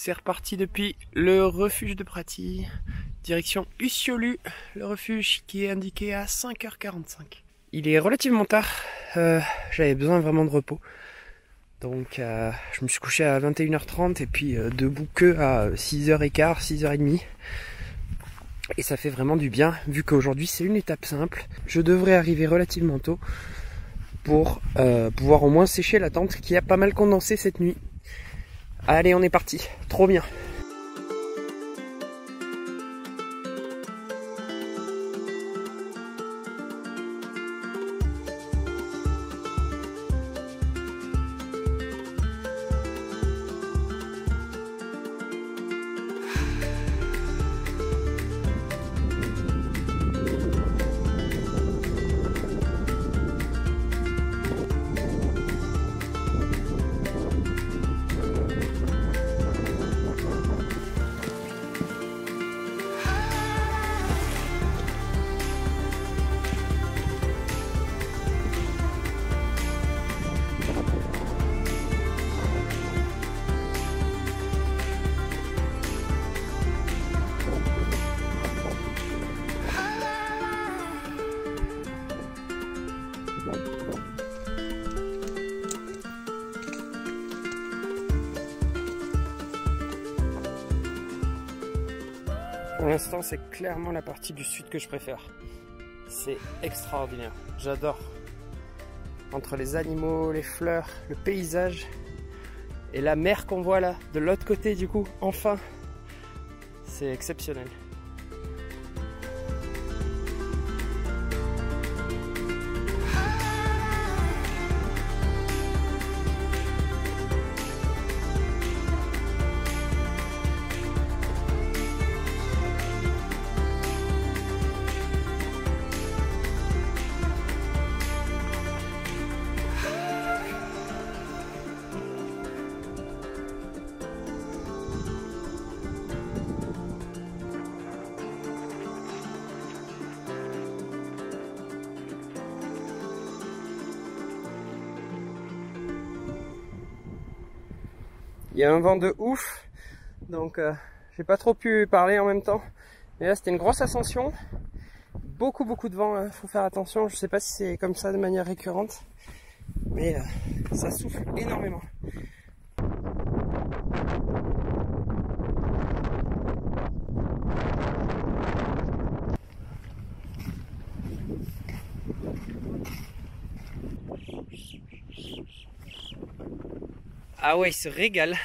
C'est reparti depuis le refuge de Praty, direction Ussiolu, le refuge qui est indiqué à 5h45. Il est relativement tard, j'avais besoin vraiment de repos. Donc je me suis couché à 21h30 et puis debout que à 6h15, 6h30. Et ça fait vraiment du bien, vu qu'aujourd'hui c'est une étape simple. Je devrais arriver relativement tôt pour pouvoir au moins sécher la tente qui a pas mal condensé cette nuit. Allez, on est parti, trop bien. Pour l'instant, c'est clairement la partie du sud que je préfère. C'est extraordinaire, j'adore. Entre les animaux, les fleurs, le paysage et la mer qu'on voit là, de l'autre côté du coup, enfin, c'est exceptionnel. Il y a un vent de ouf, donc j'ai pas trop pu parler en même temps. Mais là c'était une grosse ascension, beaucoup de vent, faut faire attention. Je sais pas si c'est comme ça de manière récurrente, mais ça souffle énormément. Ah ouais, il se régale.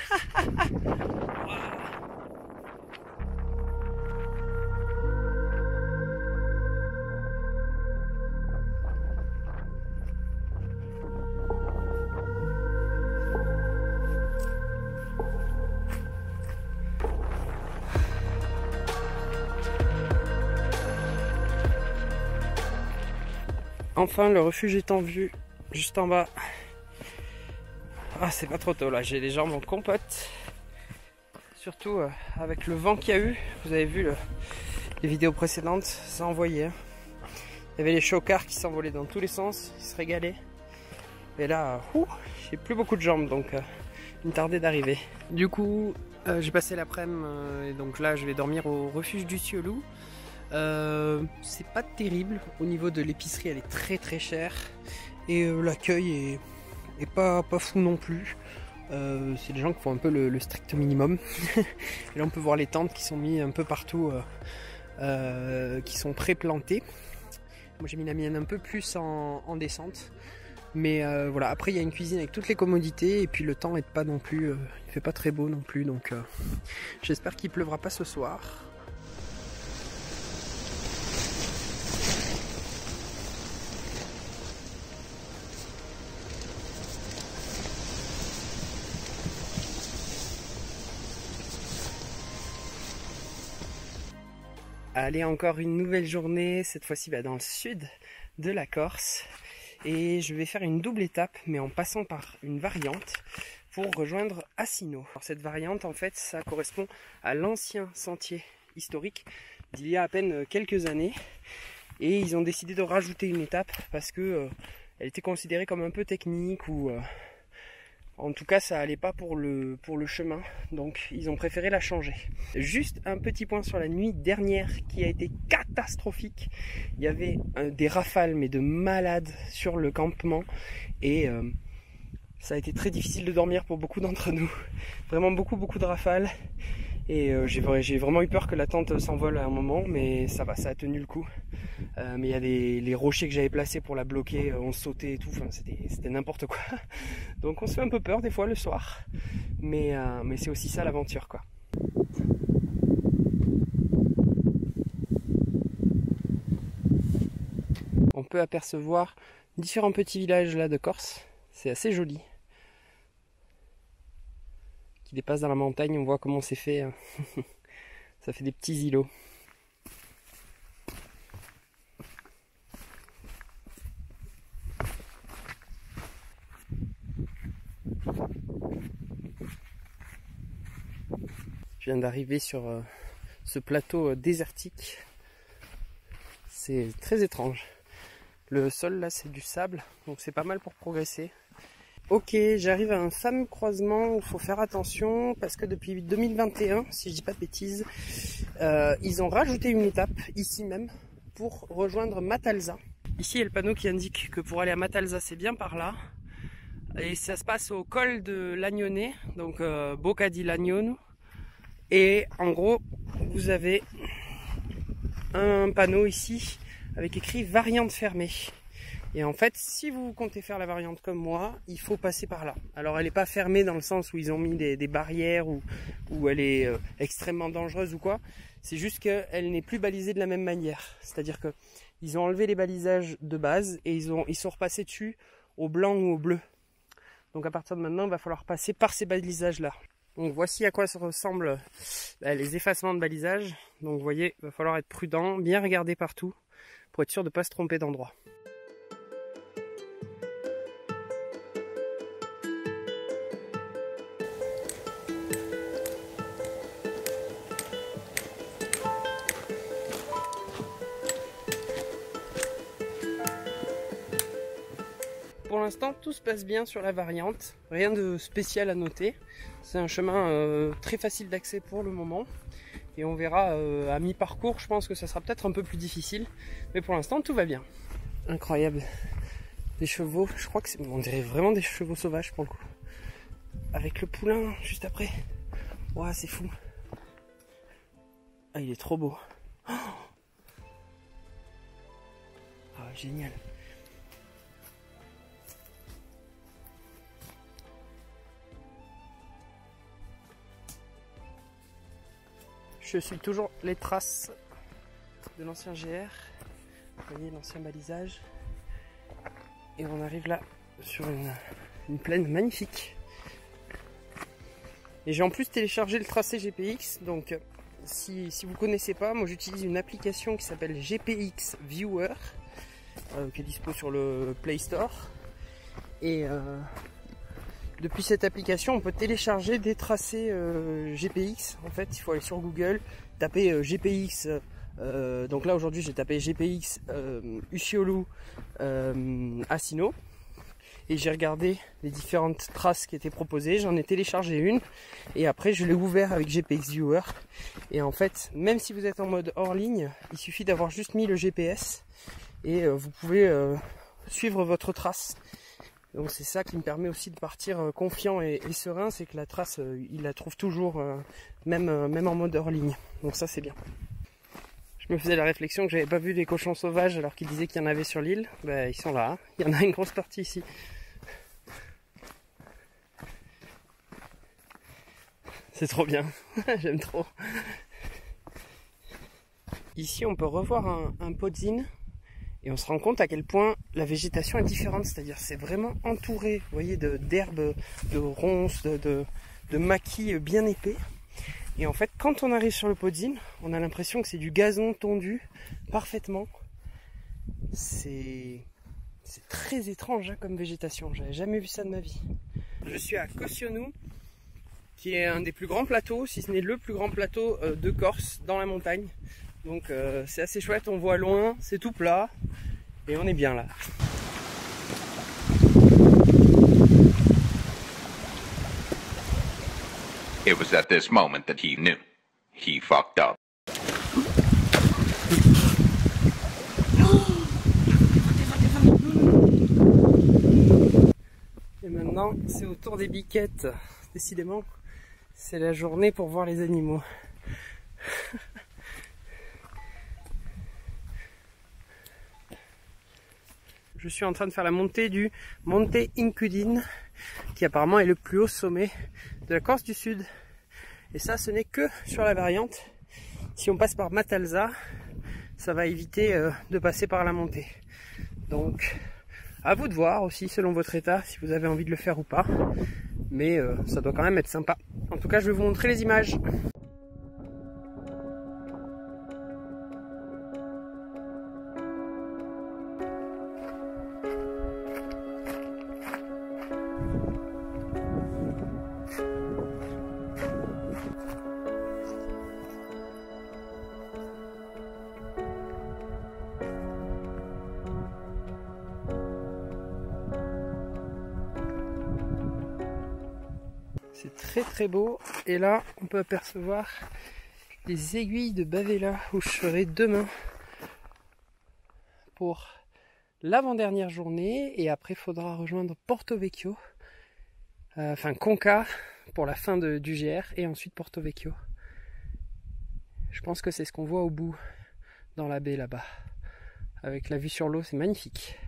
Enfin, le refuge est en vue, juste en bas. Ah, c'est pas trop tôt là, j'ai les jambes en compote. Surtout avec le vent qu'il y a eu. Vous avez vu les vidéos précédentes, ça envoyait. Hein. Il y avait les chocards qui s'envolaient dans tous les sens, ils se régalaient. Et là, j'ai plus beaucoup de jambes, donc il me tardait d'arriver. Du coup, j'ai passé l'après-midi, et donc là je vais dormir au refuge d'Ussiolu. C'est pas terrible, au niveau de l'épicerie elle est très chère. Et l'accueil est pas fou non plus. C'est des gens qui font un peu le strict minimum. Et là on peut voir les tentes qui sont mises un peu partout, qui sont pré-plantées. Moi j'ai mis la mienne un peu plus en descente. Mais voilà, après il y a une cuisine avec toutes les commodités. Et puis le temps est pas non plus, il fait pas très beau non plus. Donc j'espère qu'il pleuvra pas ce soir. Allez, encore une nouvelle journée, cette fois-ci dans le sud de la Corse. Et je vais faire une double étape, mais en passant par une variante pour rejoindre Asino. Alors, cette variante, en fait, ça correspond à l'ancien sentier historique d'il y a à peine quelques années. Et ils ont décidé de rajouter une étape parce que elle était considérée comme un peu technique ou En tout cas, ça allait pas pour le chemin, donc ils ont préféré la changer. Juste un petit point sur la nuit dernière qui a été catastrophique. Il y avait des rafales, mais de malades sur le campement, et ça a été très difficile de dormir pour beaucoup d'entre nous. Vraiment beaucoup de rafales, et j'ai vraiment eu peur que la tente s'envole à un moment, mais ça va, ça a tenu le coup. Mais il y a les rochers que j'avais placés pour la bloquer, on sautait et tout, enfin, c'était n'importe quoi. Donc on se fait un peu peur des fois le soir, mais c'est aussi ça l'aventure, quoi. On peut apercevoir différents petits villages là de Corse, c'est assez joli. Qui dépassent dans la montagne, on voit comment c'est fait. Ça fait des petits îlots. Je viens d'arriver sur ce plateau désertique. C'est très étrange. Le sol là c'est du sable, donc c'est pas mal pour progresser. Ok, j'arrive à un fameux croisement où il faut faire attention parce que depuis 2021, si je dis pas de bêtises, ils ont rajouté une étape ici même pour rejoindre Matalza. Ici il y a le panneau qui indique que pour aller à Matalza c'est bien par là. Et ça se passe au col de l'Agnone, donc Bocca di Lagnone. Et en gros, vous avez un panneau ici avec écrit variante fermée. Et en fait, si vous comptez faire la variante comme moi, il faut passer par là. Alors elle n'est pas fermée dans le sens où ils ont mis des barrières ou elle est extrêmement dangereuse ou quoi. C'est juste qu'elle n'est plus balisée de la même manière. C'est-à-dire que ils ont enlevé les balisages de base et ils sont repassés dessus au blanc ou au bleu. Donc à partir de maintenant, il va falloir passer par ces balisages-là. Donc voici à quoi ça ressemble les effacements de balisage. Donc vous voyez, il va falloir être prudent, bien regarder partout pour être sûr de ne pas se tromper d'endroit. Pour l'instant, tout se passe bien sur la variante, rien de spécial à noter. C'est un chemin très facile d'accès pour le moment. Et on verra à mi-parcours, je pense que ça sera peut-être un peu plus difficile. Mais pour l'instant, tout va bien. Incroyable. Des chevaux, je crois que on dirait vraiment des chevaux sauvages pour le coup. Avec le poulain juste après. Ouah, c'est fou. Ah, il est trop beau. Oh, ah, génial. Je suis toujours les traces de l'ancien GR. Vous voyez l'ancien balisage. Et on arrive là sur une plaine magnifique. Et j'ai en plus téléchargé le tracé GPX. Donc si vous ne connaissez pas, moi j'utilise une application qui s'appelle GPX Viewer. Qui est dispo sur le Play Store. Et depuis cette application, on peut télécharger des tracés GPX. En fait, il faut aller sur Google, taper GPX. Donc là, aujourd'hui, j'ai tapé GPX Ucciolu Asino. Et j'ai regardé les différentes traces qui étaient proposées. J'en ai téléchargé une. Et après, je l'ai ouvert avec GPX Viewer. Et en fait, même si vous êtes en mode hors ligne, il suffit d'avoir juste mis le GPS. Et vous pouvez suivre votre trace. Donc c'est ça qui me permet aussi de partir confiant et serein, c'est que la trace, il la trouve toujours, même en mode hors ligne. Donc ça c'est bien. Je me faisais la réflexion que j'avais pas vu des cochons sauvages alors qu'ils disaient qu'il y en avait sur l'île. Ben, ils sont là, hein. Il y en a une grosse partie ici. C'est trop bien, j'aime trop. Ici on peut revoir un podzin. Et on se rend compte à quel point la végétation est différente, c'est-à-dire c'est vraiment entouré, vous voyez, d'herbes, de ronces, de maquis bien épais. Et en fait, quand on arrive sur le podzin, on a l'impression que c'est du gazon tondu parfaitement. C'est très étrange hein, comme végétation, j'avais jamais vu ça de ma vie. Je suis à Cossionu, qui est un des plus grands plateaux, si ce n'est le plus grand plateau de Corse, dans la montagne. Donc c'est assez chouette, on voit loin, c'est tout plat et on est bien là. It was at this moment that he knew. He fucked up. Et maintenant, c'est au tour des biquettes. Décidément, c'est la journée pour voir les animaux. Je suis en train de faire la montée du Monte Incudine, qui apparemment est le plus haut sommet de la Corse du Sud. Et ça, ce n'est que sur la variante. Si on passe par Matalza, ça va éviter de passer par la montée. Donc, à vous de voir aussi, selon votre état, si vous avez envie de le faire ou pas. Mais ça doit quand même être sympa. En tout cas, je vais vous montrer les images. C'est très très beau, et là on peut apercevoir les aiguilles de Bavela où je serai demain pour l'avant-dernière journée, et après il faudra rejoindre Porto Vecchio, enfin Conca pour la fin du GR, et ensuite Porto Vecchio. Je pense que c'est ce qu'on voit au bout dans la baie là-bas, avec la vue sur l'eau, c'est magnifique.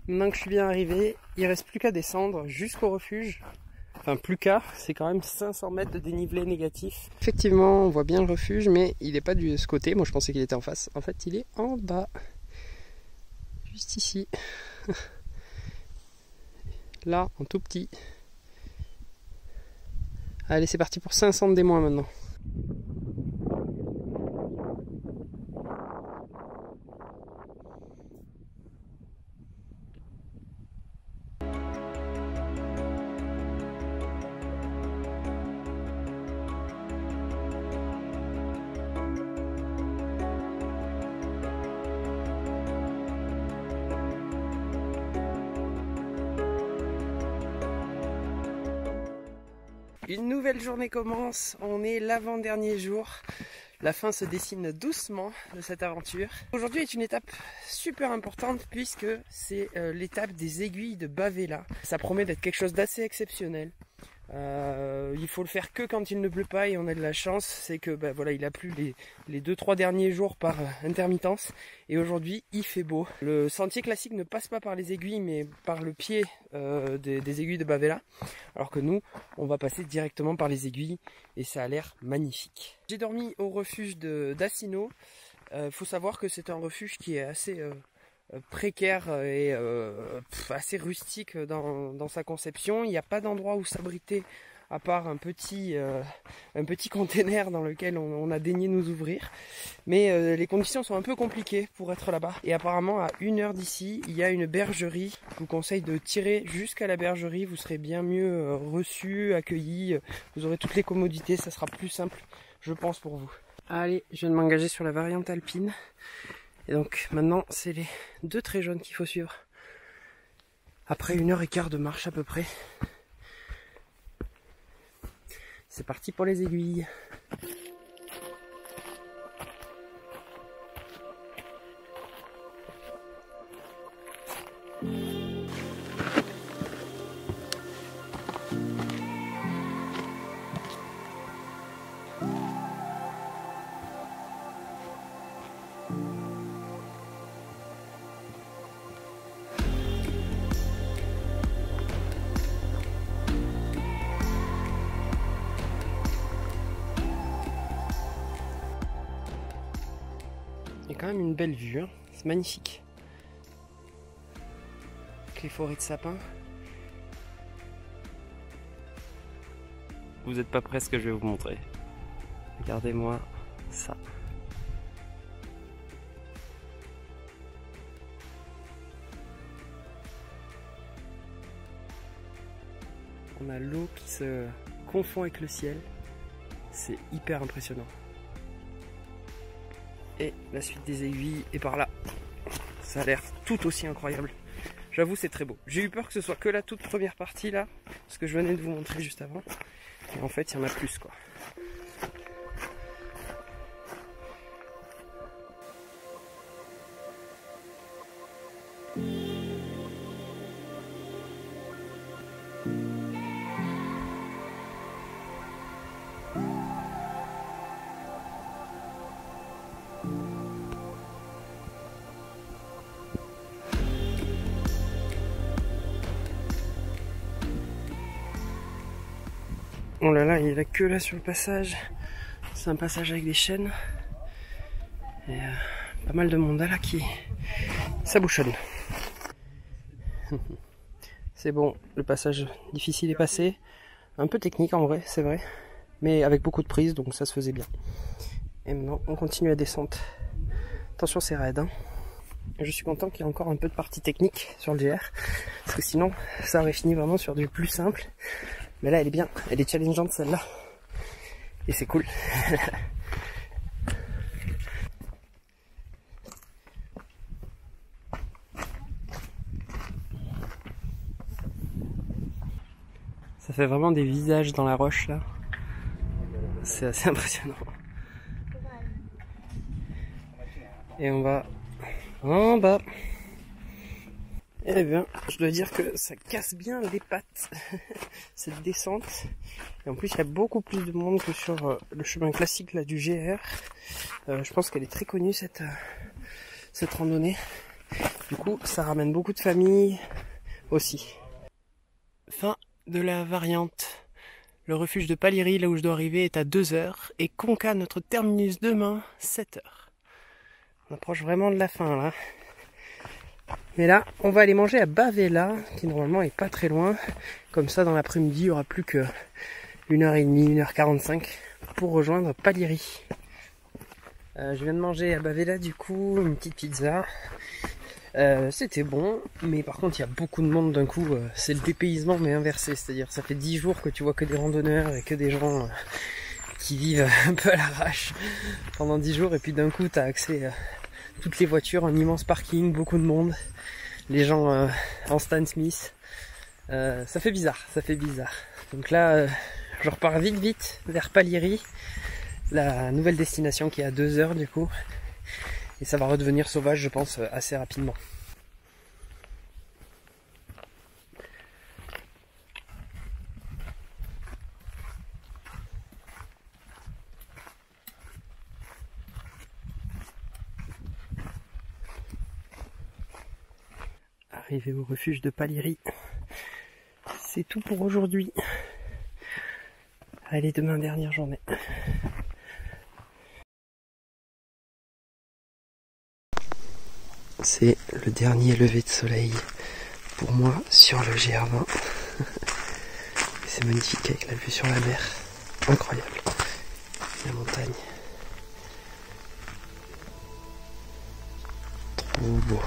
Maintenant que je suis bien arrivé, il reste plus qu'à descendre jusqu'au refuge. Enfin plus qu'à, c'est quand même 500 mètres de dénivelé négatif. Effectivement, on voit bien le refuge, mais il n'est pas de ce côté. Moi je pensais qu'il était en face. En fait, il est en bas. Juste ici. Là, en tout petit. Allez, c'est parti pour 500 de démoins maintenant. Une nouvelle journée commence, on est l'avant-dernier jour. La fin se dessine doucement de cette aventure. Aujourd'hui est une étape super importante puisque c'est l'étape des aiguilles de Bavela. Ça promet d'être quelque chose d'assez exceptionnel. Il faut le faire que quand il ne pleut pas, et on a de la chance, c'est que voilà, il a plu les 2-3 derniers jours par intermittence, et aujourd'hui il fait beau. Le sentier classique ne passe pas par les aiguilles mais par le pied des aiguilles de Bavela, alors que nous on va passer directement par les aiguilles et ça a l'air magnifique. J'ai dormi au refuge d'Assino. Faut savoir que c'est un refuge qui est assez précaire et assez rustique dans sa conception. Il n'y a pas d'endroit où s'abriter à part un petit container dans lequel on a daigné nous ouvrir. Mais les conditions sont un peu compliquées pour être là-bas. Et apparemment à 1 heure d'ici, il y a une bergerie. Je vous conseille de tirer jusqu'à la bergerie, vous serez bien mieux reçus, accueillis. Vous aurez toutes les commodités, ça sera plus simple, je pense, pour vous. Allez, je viens de m'engager sur la variante alpine. Et donc maintenant c'est les 2 traits jaunes qu'il faut suivre. Après 1h15 de marche à peu près. C'est parti pour les aiguilles. Il y a quand même une belle vue, hein. C'est magnifique. Avec les forêts de sapins. Vous n'êtes pas prêts à ce que je vais vous montrer. Regardez-moi ça. On a l'eau qui se confond avec le ciel. C'est hyper impressionnant. Et la suite des aiguilles est par là. Ça a l'air tout aussi incroyable. J'avoue, c'est très beau. J'ai eu peur que ce soit que la toute première partie là, ce que je venais de vous montrer juste avant. Et en fait, il y en a plus, quoi. Oh là là, il y a la queue là sur le passage. C'est un passage avec des chaînes. Et pas mal de monde là qui... Ça bouchonne. C'est bon, le passage difficile est passé. Un peu technique en vrai, c'est vrai. Mais avec beaucoup de prise, donc ça se faisait bien. Et maintenant, on continue la descente. Attention, c'est raide. Hein. Je suis content qu'il y ait encore un peu de partie technique sur le GR. Parce que sinon, ça aurait fini vraiment sur du plus simple. Mais là, elle est bien. Elle est challengeante, celle-là. Et c'est cool. Ça fait vraiment des visages dans la roche, là. C'est assez impressionnant. Et on va en bas. Eh bien, je dois dire que ça casse bien les pattes, cette descente. Et en plus, il y a beaucoup plus de monde que sur le chemin classique là du GR. Je pense qu'elle est très connue, cette randonnée. Du coup, ça ramène beaucoup de familles aussi. Fin de la variante. Le refuge de Paliry, là où je dois arriver, est à 2h. Et Conca, notre terminus demain, 7h. On approche vraiment de la fin là. Mais là, on va aller manger à Bavela, qui normalement est pas très loin. Comme ça, dans l'après-midi, il n'y aura plus que 1h30, 1h45 pour rejoindre Paliry. Je viens de manger à Bavela, du coup, une petite pizza. C'était bon, mais par contre, il y a beaucoup de monde d'un coup. C'est le dépaysement, mais inversé. C'est-à-dire, ça fait 10 jours que tu vois que des randonneurs et que des gens qui vivent un peu à l'arrache pendant 10 jours. Et puis d'un coup, tu as accès à toutes les voitures, un immense parking, beaucoup de monde. Les gens en Stan Smith, ça fait bizarre, Donc là, je repars vite vers Paliry, la nouvelle destination qui est à 2h du coup, et ça va redevenir sauvage, je pense, assez rapidement. Arrivé au refuge de Paliry. C'est tout pour aujourd'hui. Allez, demain, dernière journée. C'est le dernier lever de soleil pour moi sur le GR20. C'est magnifique avec la vue sur la mer. Incroyable. La montagne. Trop beau.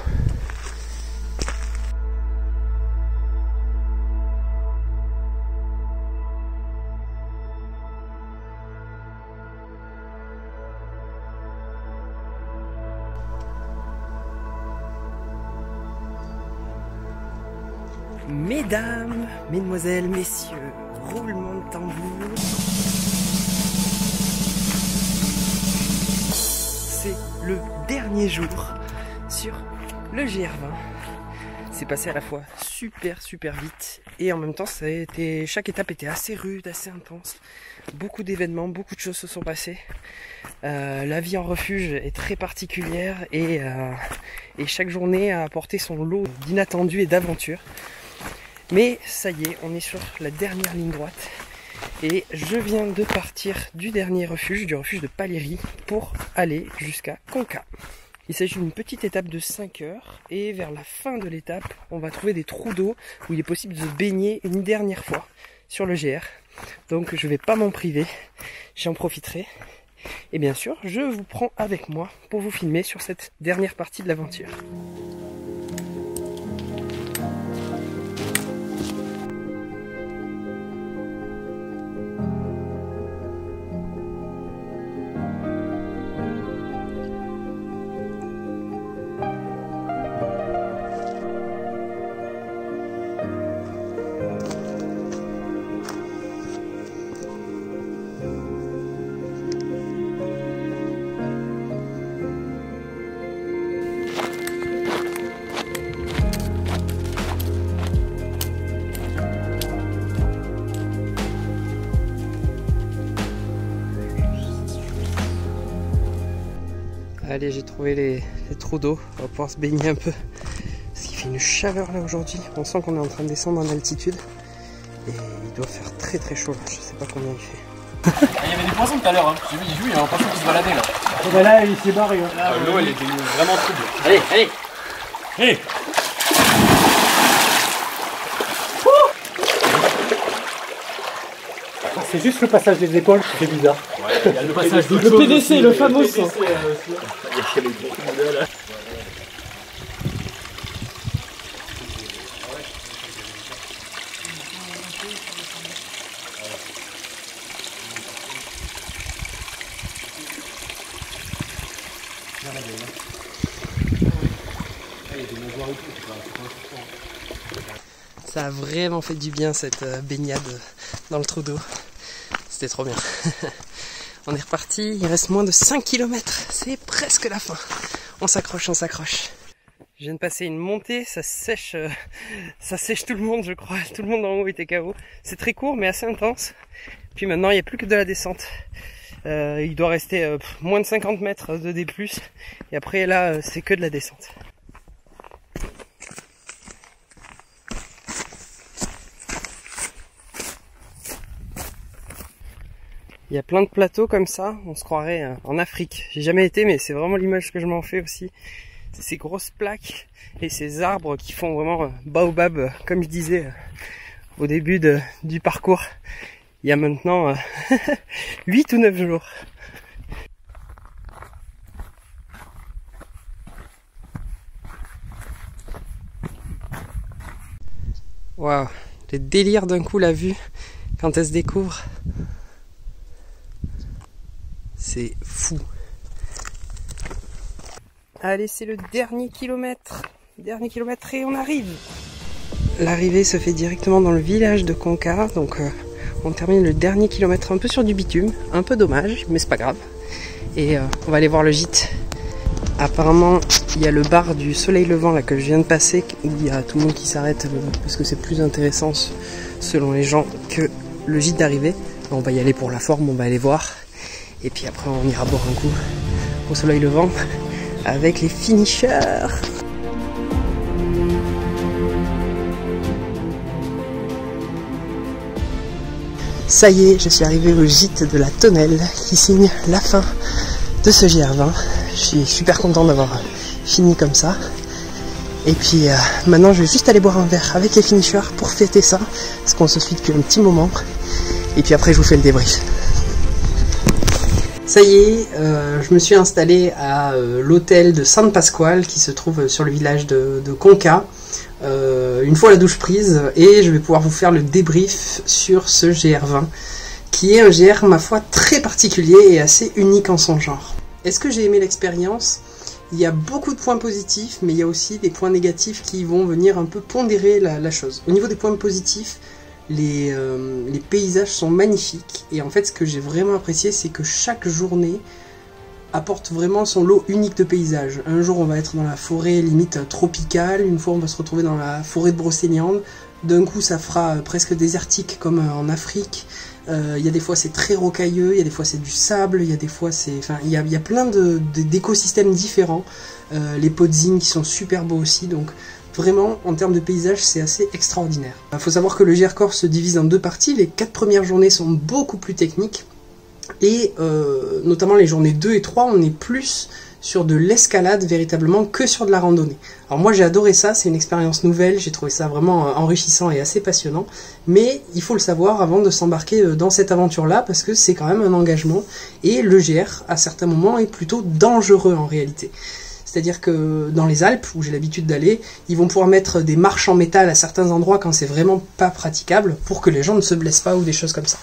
Mesdames, mesdemoiselles, messieurs, roulement de tambour. C'est le dernier jour sur le GR20. C'est passé à la fois super vite et en même temps chaque étape était assez rude, assez intense. Beaucoup d'événements, beaucoup de choses se sont passées. La vie en refuge est très particulière et chaque journée a apporté son lot d'inattendus et d'aventures. Mais ça y est, on est sur la dernière ligne droite et je viens de partir du dernier refuge, du refuge de Paliry, pour aller jusqu'à Conca. Il s'agit d'une petite étape de 5 heures et vers la fin de l'étape, on va trouver des trous d'eau où il est possible de se baigner une dernière fois sur le GR. Donc je ne vais pas m'en priver, j'en profiterai. Et bien sûr, je vous prends avec moi pour vous filmer sur cette dernière partie de l'aventure. Allez, j'ai trouvé les trous d'eau, on va pouvoir se baigner un peu. Parce qu'il fait une chaleur là aujourd'hui, on sent qu'on est en train de descendre en altitude. Et il doit faire très très chaud là, je sais pas combien il fait. Il y avait des poissons tout à l'heure, hein. J'ai vu, il y a un poisson qui se baladait là. Oh bah là, il s'est barré. Hein. L'eau elle était vraiment trouble. Allez, allez. Hey. C'est juste le passage des épaules qui fait bizarre. Ouais, il y a le passage Le PDC, le fameux. Ça a vraiment fait du bien cette baignade dans le trou d'eau. C'était trop bien. On est reparti, il reste moins de 5 km. C'est presque la fin. On s'accroche, on s'accroche. Je viens de passer une montée, ça sèche tout le monde je crois. Tout le monde en haut était KO. C'est très court mais assez intense. Puis maintenant il n'y a plus que de la descente. Il doit rester moins de 50 mètres de D+. Et après là c'est que de la descente. Il y a plein de plateaux comme ça, on se croirait en Afrique. J'ai jamais été mais c'est vraiment l'image que je m'en fais aussi. C'est ces grosses plaques et ces arbres qui font vraiment baobab, comme je disais au début du parcours. Il y a maintenant 8 ou 9 jours. Waouh, le délire d'un coup la vue quand elle se découvre. C'est fou. Allez, c'est le dernier kilomètre et on arrive. L'arrivée se fait directement dans le village de Konka, donc on termine le dernier kilomètre un peu sur du bitume, un peu dommage, mais c'est pas grave. Et on va aller voir le gîte. Apparemment, il y a le bar du Soleil Levant là que je viens de passer, où il y a tout le monde qui s'arrête parce que c'est plus intéressant selon les gens que le gîte d'arrivée. On va y aller pour la forme, on va aller voir. Et puis après on ira boire un coup au Soleil Levant avec les finishers. Ça y est, je suis arrivé au gîte de la Tonnelle qui signe la fin de ce GR20. Je suis super content d'avoir fini comme ça. Et puis maintenant je vais juste aller boire un verre avec les finishers pour fêter ça, parce qu'on se suit depuis un petit moment. Et puis après je vous fais le débrief. Ça y est, je me suis installé à l'hôtel de San Pasqual qui se trouve sur le village de Konka. Une fois la douche prise, et je vais pouvoir vous faire le débrief sur ce GR20 qui est un GR ma foi très particulier et assez unique en son genre. Est-ce que j'ai aimé l'expérience? Il y a beaucoup de points positifs, mais il y a aussi des points négatifs qui vont venir un peu pondérer la chose. Au niveau des points positifs, les paysages sont magnifiques, et en fait ce que j'ai vraiment apprécié, c'est que chaque journée apporte vraiment son lot unique de paysages. Un jour on va être dans la forêt limite tropicale, une fois on va se retrouver dans la forêt de Brocéliande, d'un coup ça fera presque désertique comme en Afrique. Il y a des fois c'est très rocailleux, il y a des fois c'est du sable, il y a des fois c'est... Enfin, il y a plein d'écosystèmes différents. Les podzings qui sont super beaux aussi, donc vraiment en termes de paysage c'est assez extraordinaire. Il faut savoir que le GR Corse se divise en deux parties. Les 4 premières journées sont beaucoup plus techniques, et notamment les journées 2 et 3 on est plus sur de l'escalade véritablement que sur de la randonnée. Alors moi j'ai adoré ça, c'est une expérience nouvelle, j'ai trouvé ça vraiment enrichissant et assez passionnant, mais il faut le savoir avant de s'embarquer dans cette aventure-là, parce que c'est quand même un engagement, et le GR à certains moments est plutôt dangereux en réalité. C'est-à-dire que dans les Alpes, où j'ai l'habitude d'aller, ils vont pouvoir mettre des marches en métal à certains endroits quand c'est vraiment pas praticable, pour que les gens ne se blessent pas ou des choses comme ça.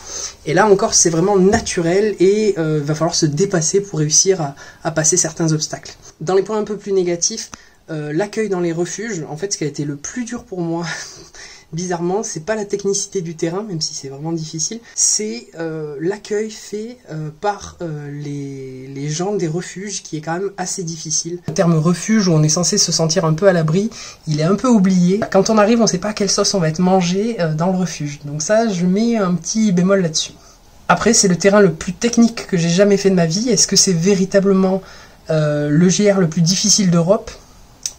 Et là encore, c'est vraiment naturel, et va falloir se dépasser pour réussir à passer certains obstacles. Dans les points un peu plus négatifs, l'accueil dans les refuges, en fait ce qui a été le plus dur pour moi, bizarrement, c'est pas la technicité du terrain, même si c'est vraiment difficile, c'est l'accueil fait par les gens des refuges, qui est quand même assez difficile. Le terme refuge, où on est censé se sentir un peu à l'abri, il est un peu oublié. Quand on arrive, on sait pas à quelle sauce on va être mangé dans le refuge. Donc ça, je mets un petit bémol là-dessus. Après, c'est le terrain le plus technique que j'ai jamais fait de ma vie. Est-ce que c'est véritablement le GR le plus difficile d'Europe?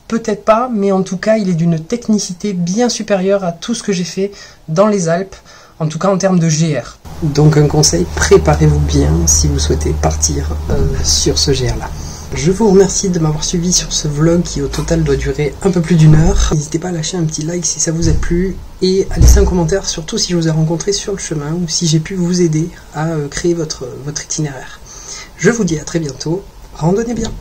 Peut-être pas, mais en tout cas il est d'une technicité bien supérieure à tout ce que j'ai fait dans les Alpes, en tout cas en termes de GR. Donc un conseil, préparez-vous bien si vous souhaitez partir sur ce GR là. Je vous remercie de m'avoir suivi sur ce vlog qui au total doit durer un peu plus d'1 heure. N'hésitez pas à lâcher un petit like si ça vous a plu et à laisser un commentaire, surtout si je vous ai rencontré sur le chemin ou si j'ai pu vous aider à créer votre itinéraire. Je vous dis à très bientôt, randonnez bien.